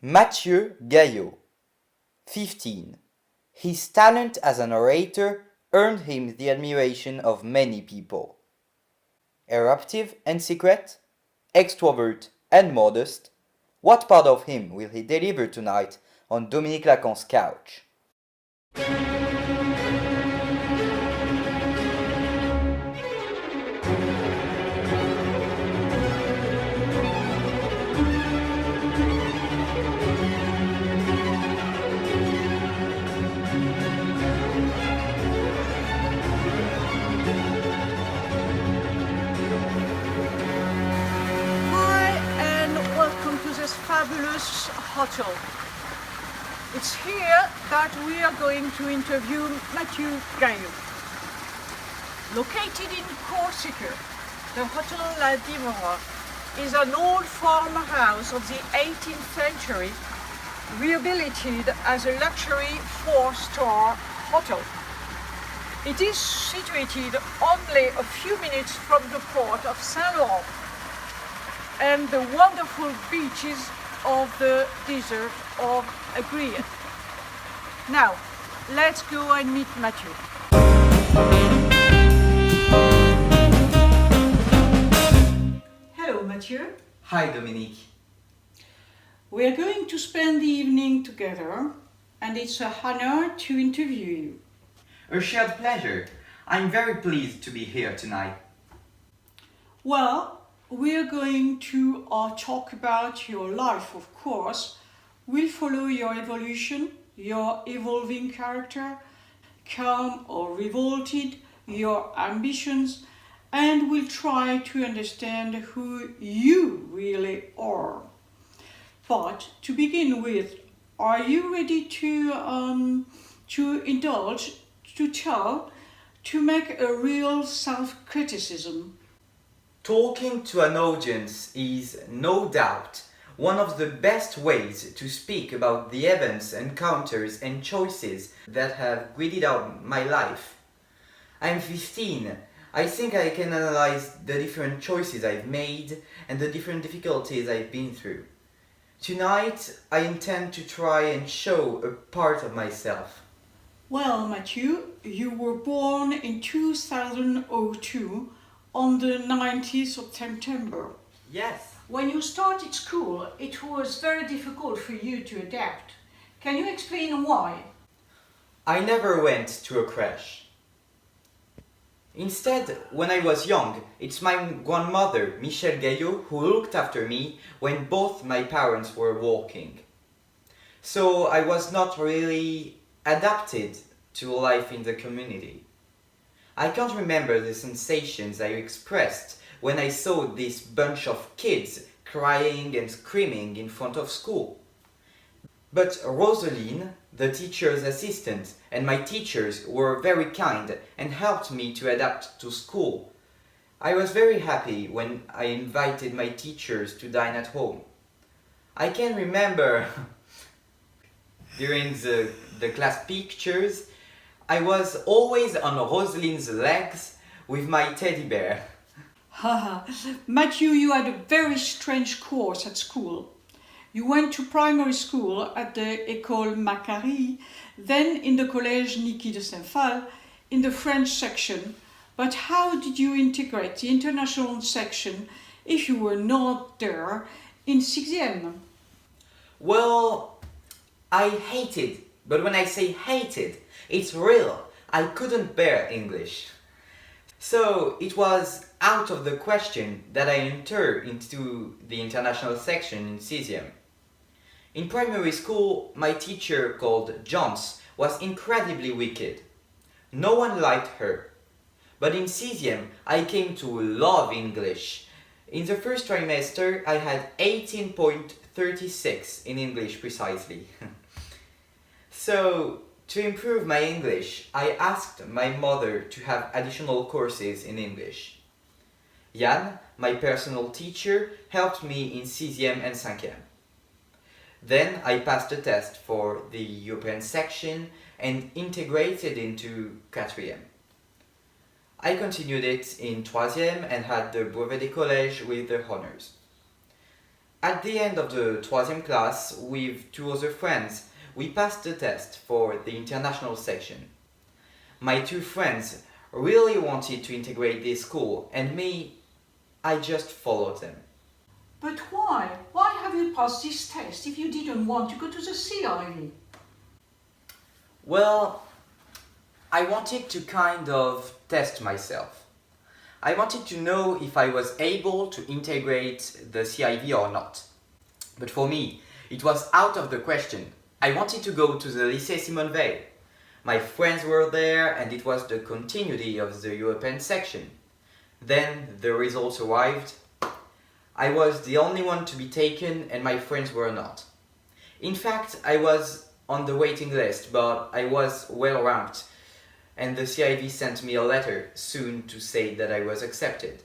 Mathieu Gaillot, 15. His talent as an orator earned him the admiration of many people. Eruptive and secret, extrovert and modest, what part of him will he deliver tonight on Dominique Lacan's couch? Fabulous hotel. It's here that we are going to interview Mathieu Gaillot. Located in Corsica, the Hotel La Dimora is an old farmhouse of the 18th century, rehabilitated as a luxury 4-star hotel. It is situated only a few minutes from the port of Saint-Laurent and the wonderful beaches of the desert of Agrigent. Now, let's go and meet Mathieu. Hello, Mathieu. Hi, Dominique. We are going to spend the evening together, and it's an honor to interview you. A shared pleasure. I'm very pleased to be here tonight. Well, we are going to talk about your life, of course. We'll follow your evolution, your evolving character, calm or revolted, your ambitions, and we'll try to understand who you really are. But to begin with, are you ready to indulge, to tell, to make a real self-criticism? Talking to an audience is, no doubt, one of the best ways to speak about the events, encounters and choices that have gridded out my life. I'm 15. I think I can analyze the different choices I've made and the different difficulties I've been through. Tonight, I intend to try and show a part of myself. Well, Mathieu, you were born in 2002 on the 19th of September. Yes. When you started school, it was very difficult for you to adapt. Can you explain why? I never went to a creche. Instead, when I was young, it's my grandmother, Michel Gaillot, who looked after me when both my parents were working. So I was not really adapted to life in the community. I can't remember the sensations I expressed when I saw this bunch of kids crying and screaming in front of school. But Rosaline, the teacher's assistant, and my teachers were very kind and helped me to adapt to school. I was very happy when I invited my teachers to dine at home. I can remember during the class pictures, I was always on Rosaline's legs with my teddy bear. Haha, Mathieu, you had a very strange course at school. You went to primary school at the École Macquarie, then in the Collège Niki de Saint-Phal in the French section. But how did you integrate the international section if you were not there in 6e? Well, I hated, but when I say hated, it's real. I couldn't bear English. So it was out of the question that I entered into the international section in 6e. In primary school, my teacher called Johns was incredibly wicked. No one liked her. But in 6e, I came to love English. In the first trimester, I had 18.36 in English precisely. So, to improve my English, I asked my mother to have additional courses in English. Jan, my personal teacher, helped me in 6e and 5e. Then I passed the test for the European section and integrated into 4e. I continued it in 3e and had the brevet des collèges with the honors. At the end of the troisième class, with two other friends, we passed the test for the international section. My two friends really wanted to integrate this school, and me, I just followed them. But why? Why have you passed this test if you didn't want to go to the CIV? Well, I wanted to kind of test myself. I wanted to know if I was able to integrate the CIV or not. But for me, it was out of the question. I wanted to go to the Lycée Simone Weil. My friends were there and it was the continuity of the European section. Then the results arrived. I was the only one to be taken and my friends were not. In fact, I was on the waiting list, but I was well ranked. And the CIV sent me a letter soon to say that I was accepted.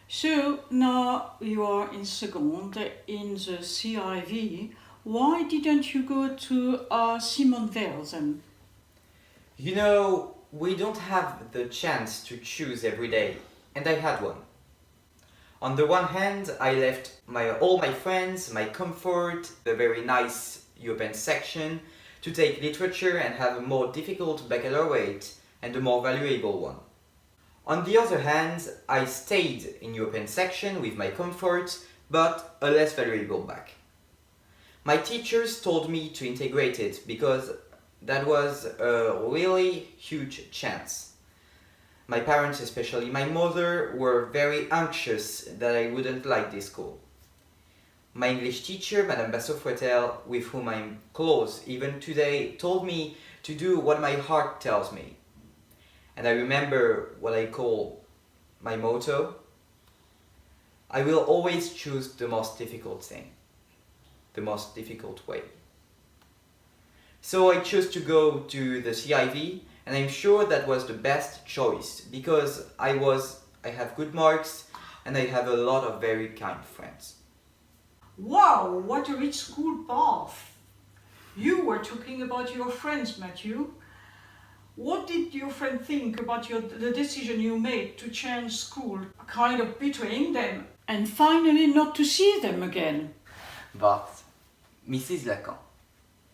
So now you are in second in the CIV. Why didn't you go to Simone Weil then? You know, we don't have the chance to choose every day, and I had one. On the one hand, I left all my friends, my comfort, the very nice European section, to take literature and have a more difficult baccalaureate and a more valuable one. On the other hand, I stayed in European section with my comfort, but a less valuable bac. My teachers told me to integrate it because that was a really huge chance. My parents, especially my mother, were very anxious that I wouldn't like this school. My English teacher, Madame Bassot-Fouetel, with whom I'm close even today, told me to do what my heart tells me. And I remember what I call my motto: I will always choose the most difficult thing, the most difficult way. So I chose to go to the CIV, and I'm sure that was the best choice because I have good marks and I have a lot of very kind friends. Wow, what a rich school path! You were talking about your friends, Matthew. What did your friend think about the decision you made to change school, kind of betraying them, and finally not to see them again? But, Mrs. Lacan,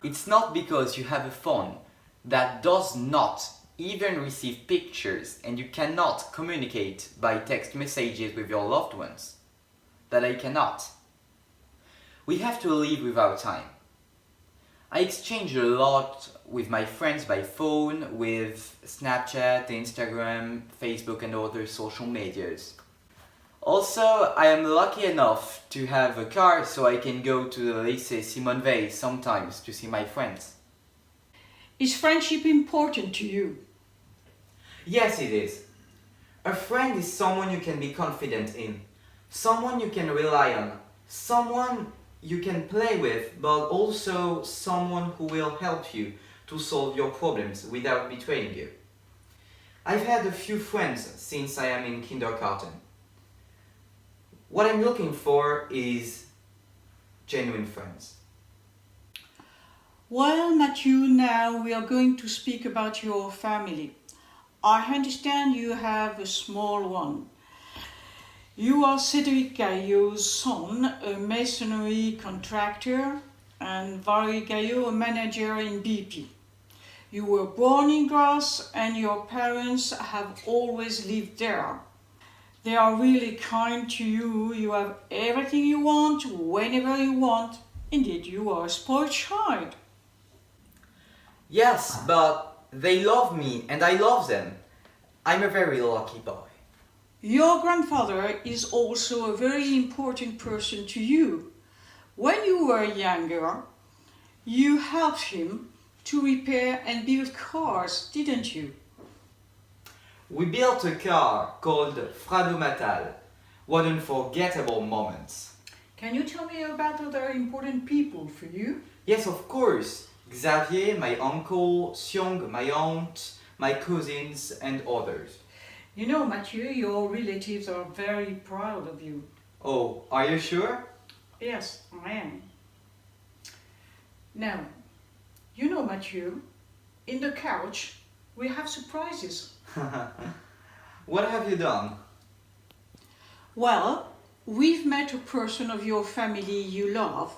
it's not because you have a phone that does not even receive pictures and you cannot communicate by text messages with your loved ones that I cannot. We have to live with our time. I exchange a lot with my friends by phone, with Snapchat, Instagram, Facebook and other social medias. Also, I am lucky enough to have a car so I can go to the Lycée Simone Weil sometimes to see my friends. Is friendship important to you? Yes, it is. A friend is someone you can be confident in, someone you can rely on, someone you can play with, but also someone who will help you to solve your problems without betraying you. I've had a few friends since I am in kindergarten. What I'm looking for is genuine friends. Well, Matthew, now we are going to speak about your family. I understand you have a small one. You are Cédric Gaillot's son, a masonry contractor, and Valérie Gaillot, a manager in BP. You were born in Grasse and your parents have always lived there. They are really kind to you. You have everything you want, whenever you want. Indeed, you are a spoiled child. Yes, but they love me and I love them. I'm a very lucky boy. Your grandfather is also a very important person to you. When you were younger, you helped him to repair and build cars, didn't you? We built a car called Frado Matal. What unforgettable moments. Can you tell me about other important people for you? Yes, of course. Xavier, my uncle, Xiong, my aunt, my cousins and others. You know, Mathieu, your relatives are very proud of you. Oh, are you sure? Yes, I am. Now, you know, Mathieu, in the couch we have surprises. What have you done? Well, we've met a person of your family you love,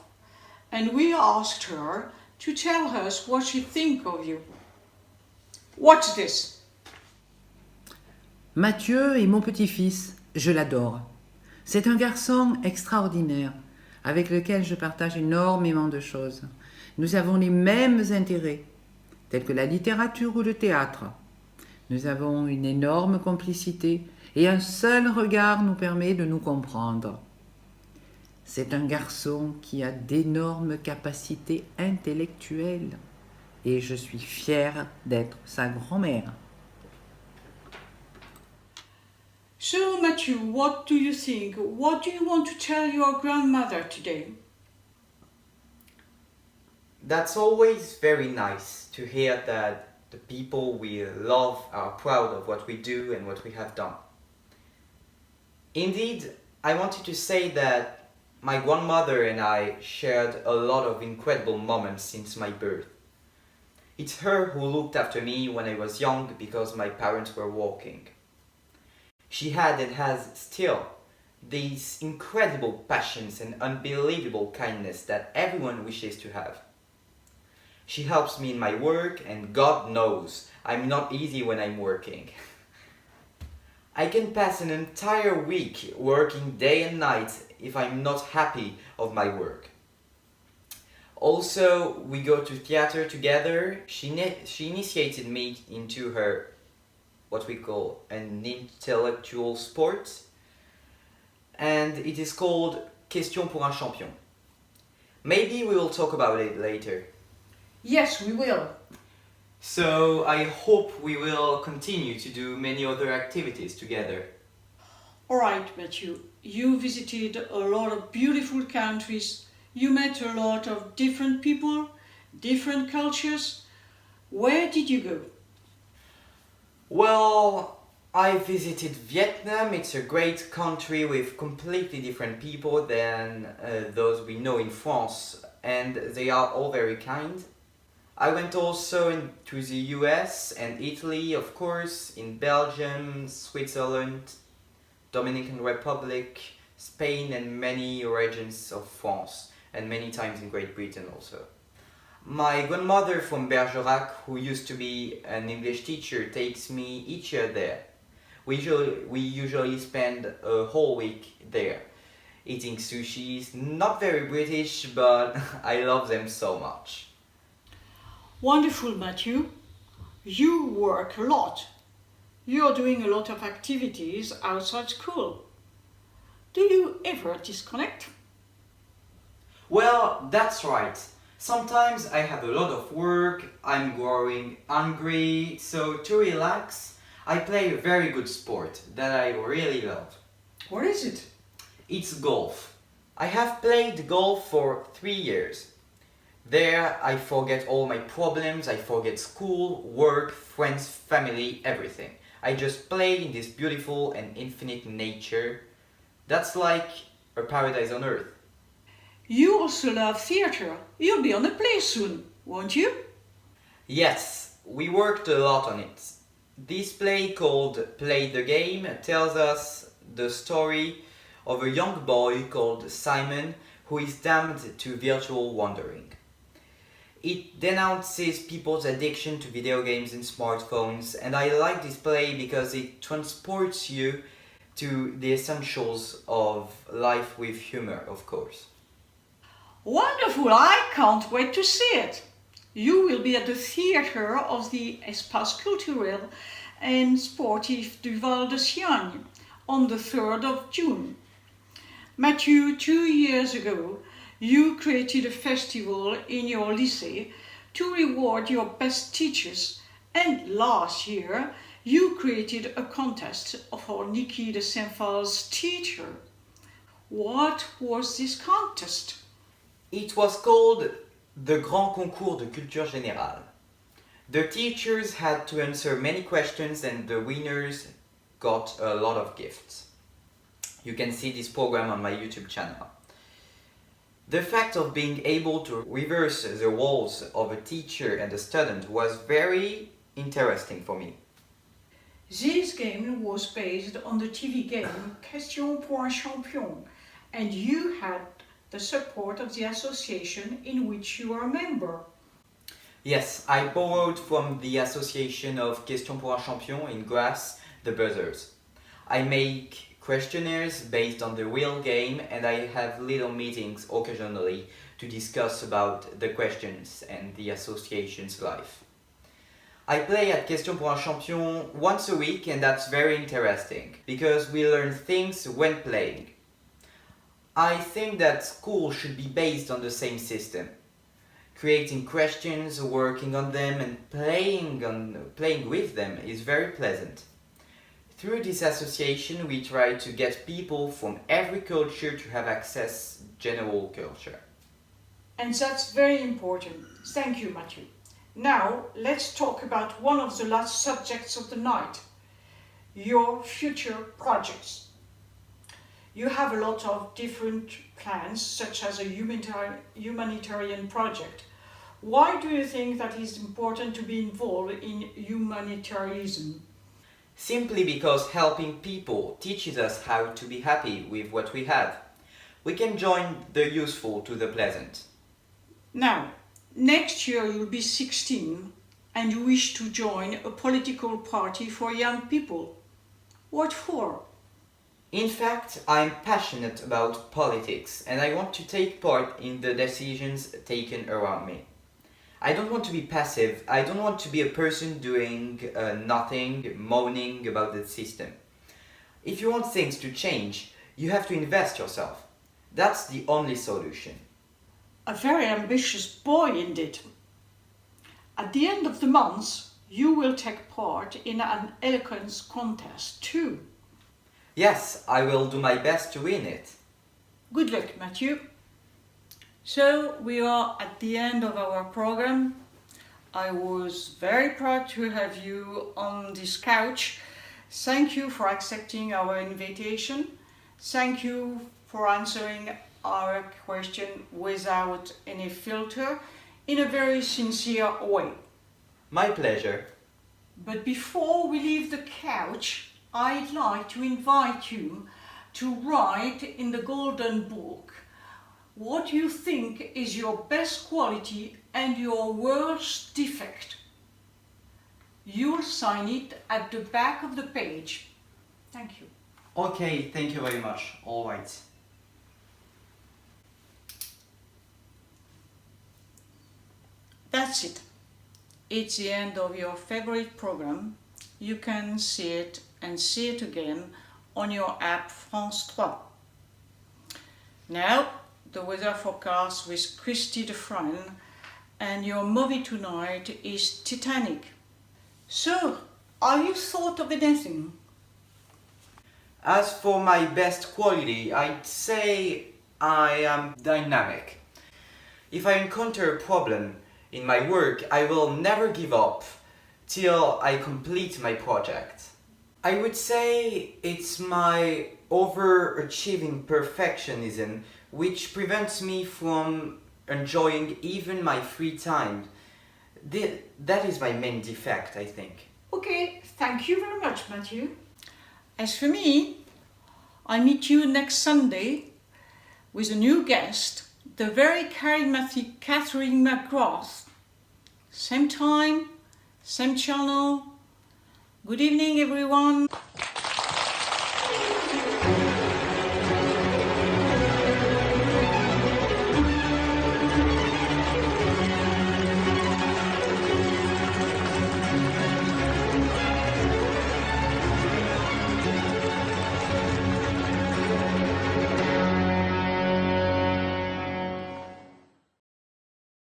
and we asked her to tell us what she thinks of you. Watch this. Mathieu est mon petit-fils, je l'adore. C'est un garçon extraordinaire, avec lequel je partage énormément de choses. Nous avons les mêmes intérêts, tels que la littérature ou le théâtre. Nous avons une énorme complicité et un seul regard nous permet de nous comprendre. C'est un garçon qui a d'énormes capacités intellectuelles et je suis fière d'être sa grand-mère. So, Matthew, what do you think? What do you want to tell your grandmother today? That's always very nice to hear that the people we love are proud of what we do and what we have done. Indeed, I wanted to say that my grandmother and I shared a lot of incredible moments since my birth. It's her who looked after me when I was young because my parents were working. She had and has still these incredible passions and unbelievable kindness that everyone wishes to have. She helps me in my work, and God knows I'm not easy when I'm working. I can pass an entire week working day and night if I'm not happy of my work. Also, we go to theater together. She initiated me into her what we call an intellectual sport, and it is called Question pour un champion. Maybe we will talk about it later. Yes, we will. So I hope we will continue to do many other activities together. Alright, Matthew, you visited a lot of beautiful countries, you met a lot of different people, different cultures. Where did you go? Well, I visited Vietnam. It's a great country with completely different people than those we know in France, and they are all very kind. I went also to the US and Italy, of course, in Belgium, Switzerland, Dominican Republic, Spain, and many regions of France, and many times in Great Britain also. My grandmother from Bergerac, who used to be an English teacher, takes me each year there. We usually spend a whole week there, eating sushis. Not very British, but I love them so much. Wonderful, Matthew. You work a lot. You're doing a lot of activities outside school. Do you ever disconnect? Well, that's right. Sometimes I have a lot of work, I'm growing hungry, so to relax, I play a very good sport that I really love. What is it? It's golf. I have played golf for 3 years. There I forget all my problems, I forget school, work, friends, family, everything. I just play in this beautiful and infinite nature. That's like a paradise on earth. You also love theatre. You'll be on a play soon, won't you? Yes, we worked a lot on it. This play called Play the Game tells us the story of a young boy called Simon who is damned to virtual wandering. It denounces people's addiction to video games and smartphones, and I like this play because it transports you to the essentials of life with humor, of course. Wonderful! I can't wait to see it. You will be at the theatre of the Espace Culturel and Sportif du Val de Siagne on the 3rd of June. Matthew, 2 years ago, you created a festival in your lycée to reward your best teachers, and last year you created a contest for Niki de Saint-Phal's teacher. What was this contest? It was called the Grand Concours de Culture Générale. The teachers had to answer many questions and the winners got a lot of gifts. You can see this program on my YouTube channel. The fact of being able to reverse the roles of a teacher and a student was very interesting for me. This game was based on the TV game Question pour un champion, and you had the support of the association in which you are a member. Yes, I borrowed from the association of Question pour un Champion in Grasse the buzzers. I make questionnaires based on the real game, and I have little meetings occasionally to discuss about the questions and the association's life. I play at Question pour un Champion once a week, and that's very interesting because we learn things when playing. I think that school should be based on the same system. Creating questions, working on them, and playing with them is very pleasant. Through this association, we try to get people from every culture to have access to general culture. And that's very important. Thank you, Mathieu. Now, let's talk about one of the last subjects of the night, your future projects. You have a lot of different plans, such as a humanitarian project. Why do you think that it's important to be involved in humanitarianism? Simply because helping people teaches us how to be happy with what we have. We can join the useful to the pleasant. Now, next year you'll be 16 and you wish to join a political party for young people. What for? In fact, I'm passionate about politics and I want to take part in the decisions taken around me. I don't want to be passive. I don't want to be a person doing nothing, moaning about the system. If you want things to change, you have to invest yourself. That's the only solution. A very ambitious boy indeed. At the end of the month, you will take part in an eloquence contest too. Yes, I will do my best to win it. Good luck, Mathieu. So we are at the end of our program. I was very proud to have you on this couch. Thank you for accepting our invitation. Thank you for answering our question without any filter, in a very sincere way. My pleasure. But before we leave the couch, I'd like to invite you to write in the Golden Book what you think is your best quality and your worst defect. You'll sign it at the back of the page. Thank you. Okay, thank you very much. All right. That's it. It's the end of your favorite program. You can see it and see it again on your app France 3. Now, the weather forecast with Christy Defrane, and your movie tonight is Titanic. So, are you thought of anything? As for my best quality, I'd say I am dynamic. If I encounter a problem in my work, I will never give up till I complete my project. I would say it's my overachieving perfectionism which prevents me from enjoying even my free time. That is my main defect, I think. Okay, thank you very much, Mathieu. As for me, I meet you next Sunday with a new guest, the very charismatic Mrs McGrath. Same time, same channel. Good evening, everyone.